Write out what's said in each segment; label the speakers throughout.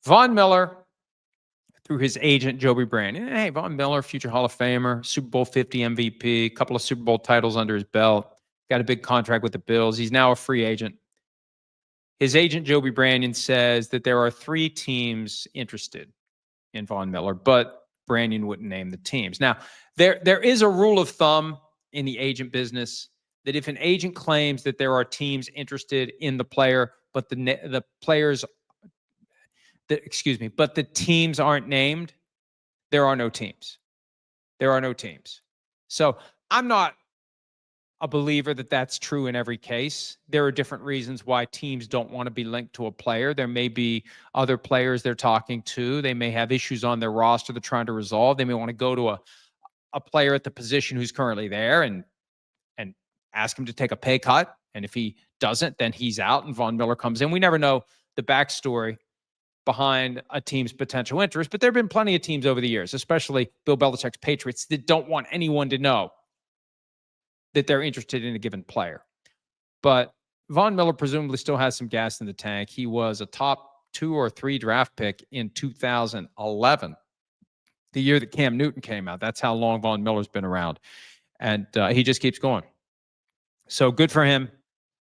Speaker 1: Von Miller, through his agent, Joby Brandon. Hey, Von Miller, future Hall of Famer, Super Bowl 50 MVP, a couple of Super Bowl titles under his belt, got a big contract with the Bills. He's now a free agent. His agent, Joby Brandon, says that there are 3 teams interested in Von Miller, but Brandon wouldn't name the teams. Now, there is a rule of thumb in the agent business that if an agent claims that there are teams interested in the player, but the players, but the teams aren't named, there are no teams. There are no teams. So I'm not a believer that that's true in every case. There are different reasons why teams don't want to be linked to a player. There may be other players they're talking to. They may have issues on their roster they're trying to resolve. They may want to go to a player at the position who's currently there and ask him to take a pay cut. And if he doesn't, then he's out and Von Miller comes in. We never know the backstory behind a team's potential interest, but there have been plenty of teams over the years, especially Bill Belichick's Patriots, that don't want anyone to know that they're interested in a given player. But Von Miller presumably still has some gas in the tank. He was a top 2 or 3 draft pick in 2011, the year that Cam Newton came out. That's how long Von Miller's been around. And he just keeps going. So good for him.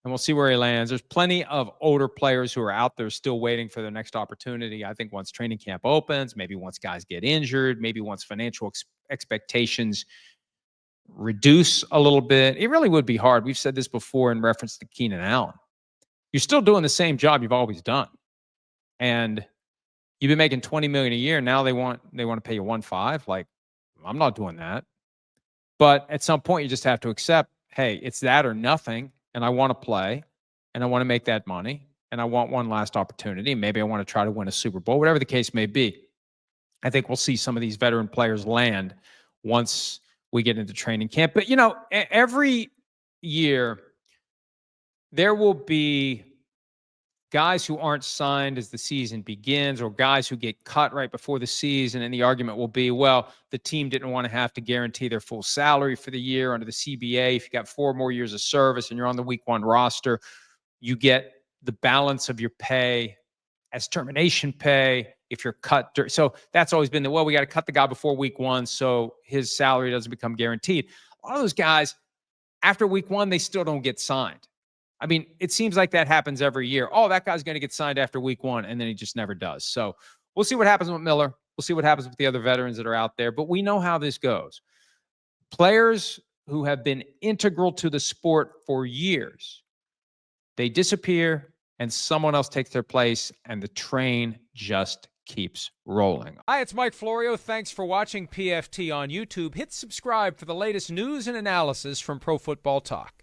Speaker 1: And we'll see where he lands. There's plenty of older players who are out there still waiting for their next opportunity. I think once training camp opens, maybe once guys get injured, maybe once financial expectations reduce a little bit. It really would be hard. We've said this before in reference to Keenan Allen. You're still doing the same job you've always done. And you've been making $20 million a year. Now they want to pay you 1.5. Like, I'm not doing that. But at some point you just have to accept, hey, it's that or nothing. And I want to play and I want to make that money and I want one last opportunity. Maybe I want to try to win a Super Bowl, whatever the case may be. I think we'll see some of these veteran players land once we get into training camp. But, every year there will be guys who aren't signed as the season begins or guys who get cut right before the season. And the argument will be, well, the team didn't want to have to guarantee their full salary for the year under the CBA. If you got 4 more years of service and you're on the week 1 roster, you get the balance of your pay as termination pay if you're cut. So that's always been we got to cut the guy before week 1 so his salary doesn't become guaranteed. A lot of those guys, after week 1, they still don't get signed. I mean, it seems like that happens every year. Oh, that guy's going to get signed after week 1, and then he just never does. So we'll see what happens with Miller. We'll see what happens with the other veterans that are out there. But we know how this goes. Players who have been integral to the sport for years, they disappear, and someone else takes their place, and the train just keeps rolling. Hi, it's Mike Florio. Thanks for watching PFT on YouTube. Hit subscribe for the latest news and analysis from Pro Football Talk.